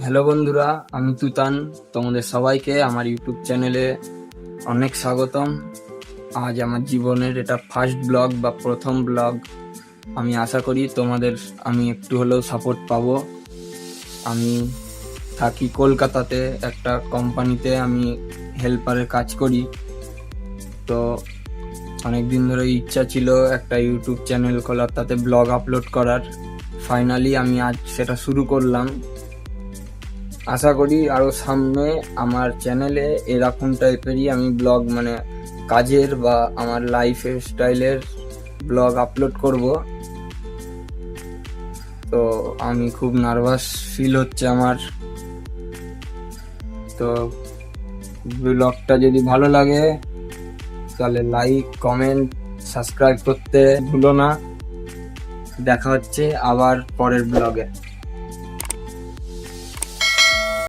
Hello বন্ধুরা, আমি তুতান। তোমাদের সবাইকে আমার ইউটিউব চ্যানেলে অনেক স্বাগতম। আজ আমার জীবনের এটা ফার্স্ট ব্লগ বা প্রথম ব্লগ। আমি আশা করি তোমাদের আমি একটু হলেও সাপোর্ট পাবো। আমি থাকি কলকাতাতে, একটা কোম্পানিতে আমি হেল্পারের কাজ করি। তো অনেক দিন ধরে ইচ্ছা ছিল একটা ইউটিউব চ্যানেল খোলার, তাতে ব্লগ আপলোড করার। ফাইনালি আমি আজ সেটা শুরু করলাম। আশা করি আরো সামনে আমার চ্যানেলে এরকম টাইপেরই আমি ব্লগ, মানে কাজের বা আমার লাইফ স্টাইলের ব্লগ আপলোড করব। তো আমি খুব নার্ভাস ফিল হচ্ছে আমার। তো ব্লগটা যদি ভালো লাগে তাহলে লাইক, কমেন্ট, সাবস্ক্রাইব করতে ভুলো না। দেখা হচ্ছে আবার পরের ব্লগে।